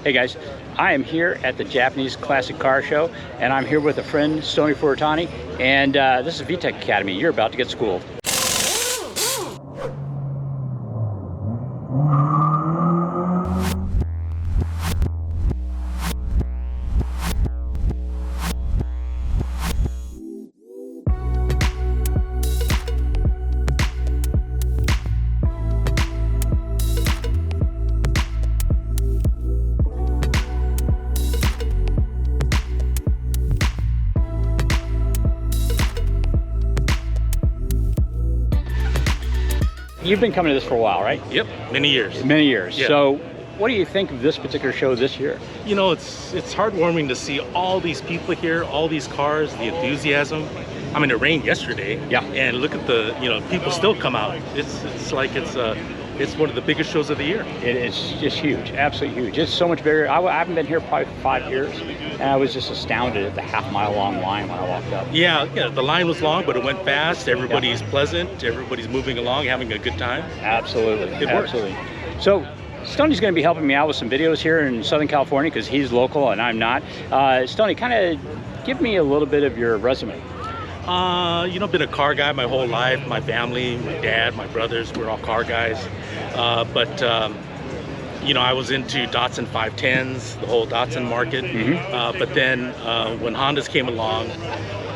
Hey guys, I am here at the Japanese Classic Car Show, and I'm here with a friend, Stony Furutani, and this is VTEC Academy. You're about to get schooled. You've been coming to this for a while, right? Yep, many years. Many years. Yeah. So what do you think of this particular show this year? You know, it's heartwarming to see all these people here, all these cars, the enthusiasm. I mean, it rained yesterday. Yeah. And look at the, people still come out. It's like it's one of the biggest shows of the year. It is just huge, absolutely huge. It's so much bigger. I haven't been here probably for 5 years, and I was just astounded at the half-mile long line when I walked up. Yeah, the line was long, but it went fast. Everybody's pleasant. Everybody's moving along, having a good time. Absolutely, It works. absolutely. So Stoney's going to be helping me out with some videos here in Southern California because he's local and I'm not. Stoney, kind of give me a little bit of your resume. Been a car guy my whole life. My family, my dad, my brothers, we're all car guys. I was into Datsun 510s, the whole Datsun market. But then when Hondas came along,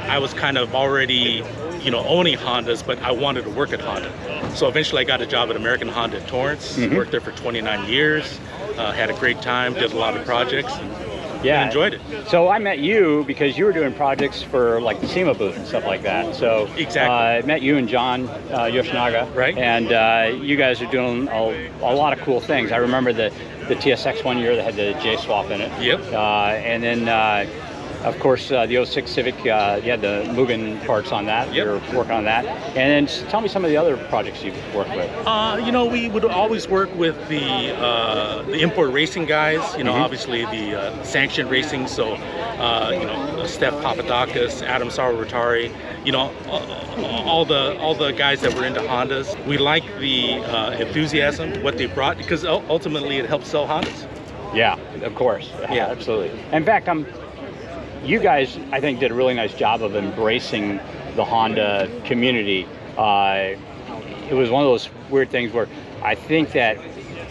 I was kind of already, owning Hondas, but I wanted to work at Honda. So eventually I got a job at American Honda at Torrance, worked there for 29 years, had a great time, did a lot of projects. Yeah, enjoyed it. So I met you because you were doing projects for like the SEMA booth and stuff like that. So exactly. I met you and John Yoshinaga, right? And you guys are doing a lot of cool things. I remember the TSX one year that had the J swap in it. Yep. And then of course the 06 Civic, you had the Mugen parts on that. Yep. You're working on that. And then tell me some of the other projects you've worked with. We would always work with the import racing guys. Obviously the sanctioned racing. So Steph Papadakis, Adam Sarwatari. All the guys that were into Hondas. We like the enthusiasm, what they brought, because ultimately it helps sell Hondas. Yeah, of course. Yeah, absolutely. In fact, you guys, I think, did a really nice job of embracing the Honda community. It was one of those weird things where I think that,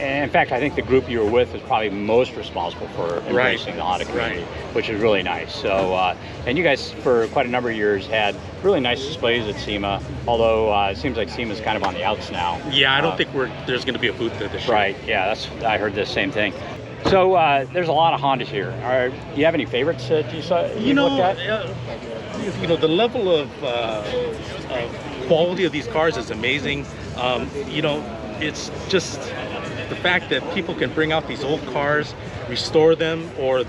in fact, I think the group you were with is probably most responsible for embracing the Honda community, which is really nice. So, and you guys, for quite a number of years, had really nice displays at SEMA, although it seems like SEMA's kind of on the outs now. Yeah, I don't think there's going to be a booth there this year. Right, yeah, I heard the same thing. So there's a lot of Hondas here. Do you have any favorites that you looked at? The level of quality of these cars is amazing. It's just the fact that people can bring out these old cars, restore them, or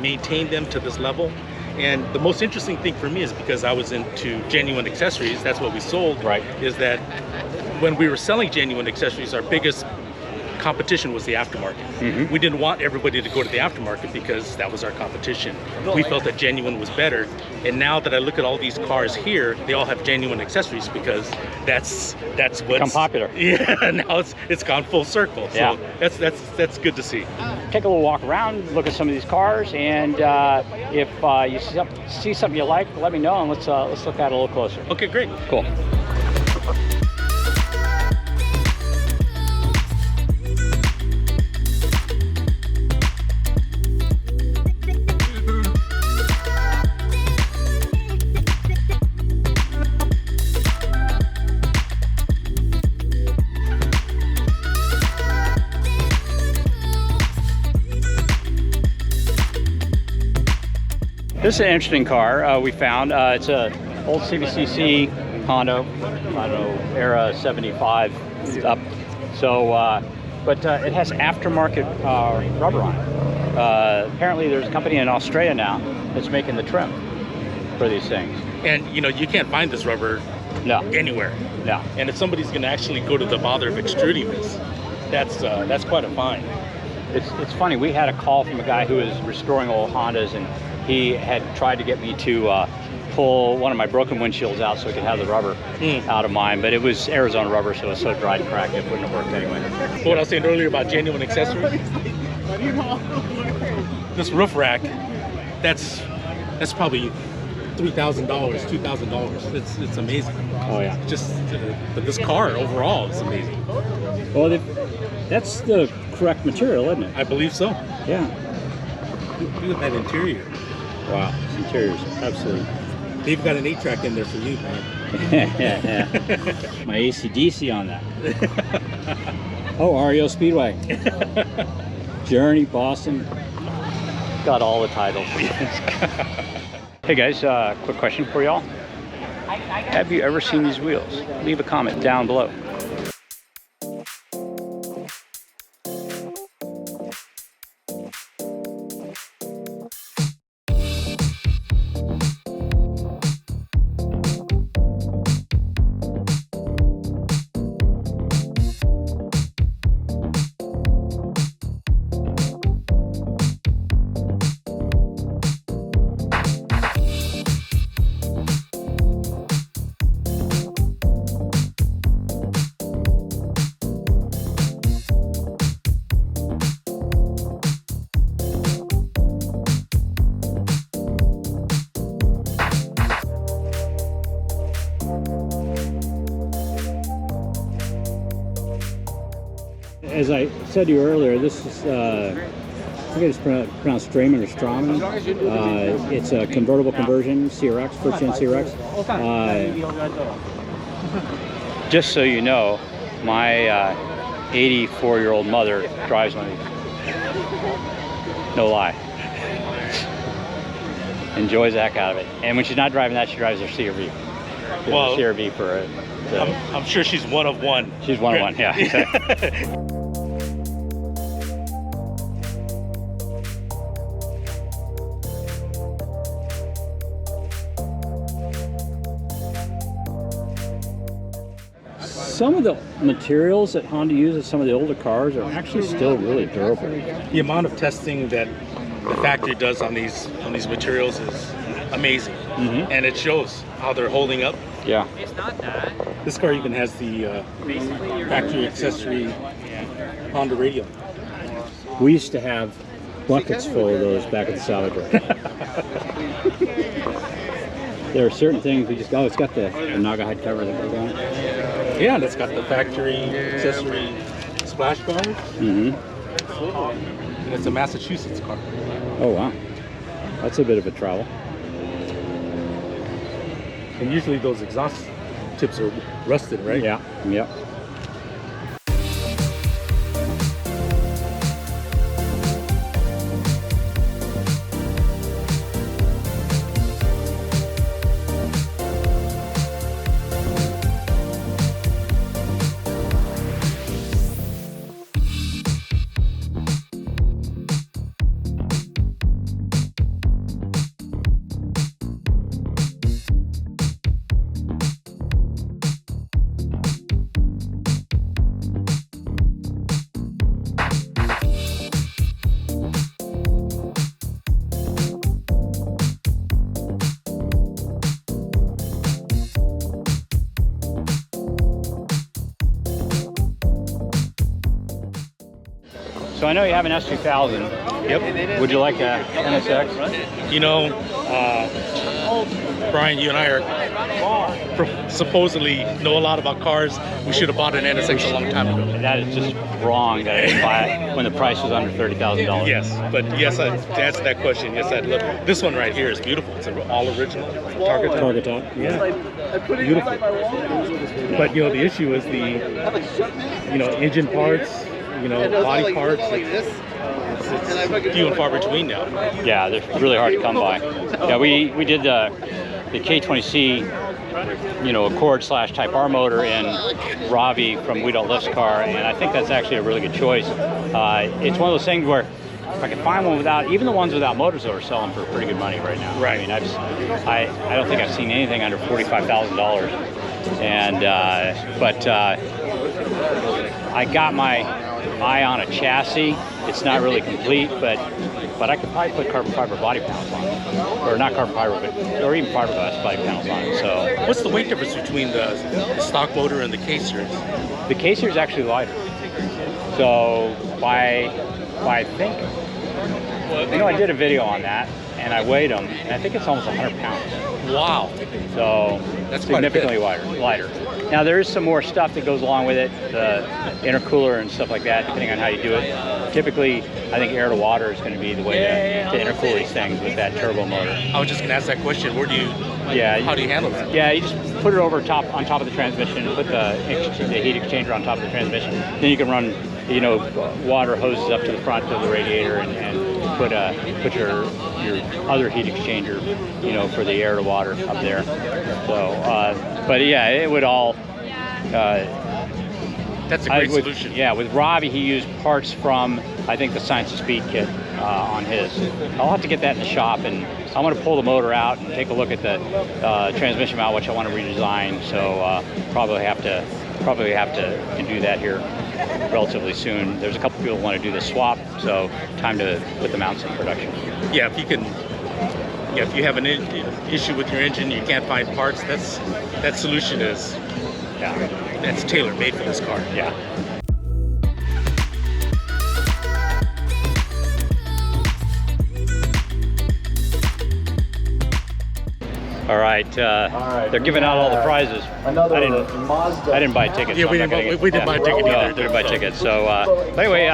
maintain them to this level. And the most interesting thing for me is because I was into genuine accessories, that's what we sold, right? Is that when we were selling genuine accessories, our biggest competition was the aftermarket. We didn't want everybody to go to the aftermarket because that was our competition. We felt that genuine was better. And now that I look at all these cars here, they all have genuine accessories because that's what's become popular. Yeah, now it's gone full circle. So that's good to see. Take a little walk around, look at some of these cars, and if you see something you like, let me know, and let's look at it a little closer. Okay, great. Cool. This is an interesting car we found. It's an old CVCC Honda, I don't know, era 75 up. So, but it has aftermarket rubber on it. Apparently there's a company in Australia now that's making the trim for these things. And you can't find this rubber anywhere. No. And if somebody's going to actually go to the bother of extruding this, that's quite a find. It's funny, we had a call from a guy who was restoring old Hondas, and he had tried to get me to pull one of my broken windshields out so we could have the rubber out of mine, but it was Arizona rubber, so it was so dry and cracked it wouldn't have worked anyway. What I was saying earlier about genuine accessories? this roof rack, that's probably $3,000, $2,000. It's amazing. Oh yeah. Just but this car overall is amazing. Well, that's the correct material, isn't it? I believe so. Yeah. Look at that interior. Wow, this interior's absolutely. They've got an 8-track in there for you, man. Yeah. My AC/DC on that. Oh, REO Speedway. Journey, Boston. Got all the titles. Hey guys, quick question for y'all. Have you ever seen these wheels? Leave a comment down below. As I said to you earlier, this is, I think it's pronounced Strayman or Strawman. It's a convertible conversion, CRX, first gen CRX. Just so you know, my 84-year-old mother drives one of these. No lie. Enjoys the heck out of it. And when she's not driving that, she drives her CRV. Well, CRV for I'm sure she's one of one. She's one of one, yeah. Some of the materials that Honda uses, some of the older cars, are actually still really durable. The amount of testing that the factory does on these materials is amazing, and it shows how they're holding up. Yeah. This car even has the factory accessory Honda radio. We used to have buckets full of those back at the salvage yard. There are certain things we just, oh, it's got the Naga hide cover that goes on it. Yeah, and it's got the factory accessory splash guard. And it's a Massachusetts car. Oh wow, that's a bit of a travel. And usually those exhaust tips are rusted, right? Yeah, yep. So I know you have an S2000. Yep. Would you like a NSX? You know, Brian, you and I are supposedly know a lot about cars. We should have bought an NSX a long time ago. That is just wrong. That I didn't buy it when the price was under $30,000. Yes, but yes, to answer that question, yes, I'd look. This one right here is beautiful. It's an all original Target top. Target top. Yeah, beautiful. But you know, the issue is the, you know, engine parts, you know, body parts. It's few and far between now. Yeah, they're really hard to come by. Yeah, we did the K20C, you know, Accord / Type R motor in Ravi from We Don't Lift's car, and I think that's actually a really good choice. It's one of those things where if I can find one without, even the ones without motors are selling for pretty good money right now. Right. I mean, I don't think I've seen anything under $45,000. And I got my eye on a chassis. It's not really complete, but I could probably put carbon fiber body panels on it, or not carbon fiber, or even fiberglass body panels on it. So what's the weight difference between the stock motor and the K series? The K series is actually lighter. So by I think You know, I did a video on that, and I weighed them, and I think it's almost 100 pounds. Wow. So That's quite a bit. significantly lighter. Now there is some more stuff that goes along with it, the intercooler and stuff like that, depending on how you do it. Typically, I think air to water is going to be the way to intercool these things with that turbo motor. I was just going to ask that question. How do you handle that? Yeah, you just put it on top of the transmission, put the heat exchanger on top of the transmission. Then you can run, you know, water hoses up to the front of the radiator and put your other heat exchanger, you know, for the air to water up there. So, but yeah, it would all. That's a great solution. Yeah, with Robbie, he used parts from, I think, the Science of Speed kit on his. I'll have to get that in the shop, and I want to pull the motor out and take a look at the transmission mount, which I want to redesign. So probably have to do that here relatively soon. There's a couple people who want to do the swap, so time to put the mounts in production. Yeah, if you can. Yeah, if you have an issue with your engine, you can't find parts. That solution is. Yeah. That's tailor-made for this car. Yeah. All right, they're giving out all the prizes. I didn't buy tickets. Yeah, so we didn't buy a ticket either. Didn't buy tickets. So anyway,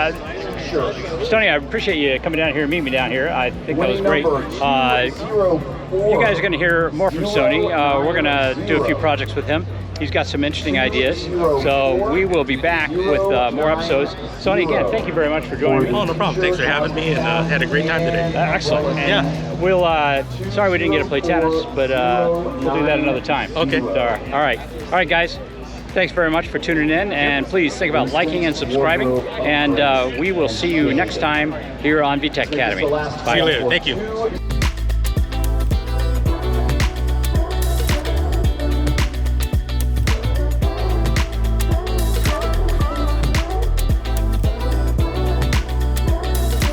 Stony, I appreciate you coming down here and meeting me down here. I think that was great. You guys are going to hear more from Stoney. We're going to do a few projects with him. He's got some interesting ideas. So we will be back with more episodes. Stoney, again, thank you very much for joining me. Oh, no problem. Thanks for having me, and had a great time today. Excellent. And yeah. We'll, sorry we didn't get to play tennis, but we'll do that another time. Okay. All right, guys. Thanks very much for tuning in, and please think about liking and subscribing, and we will see you next time here on VTEC Academy. Bye. See you later. Thank you.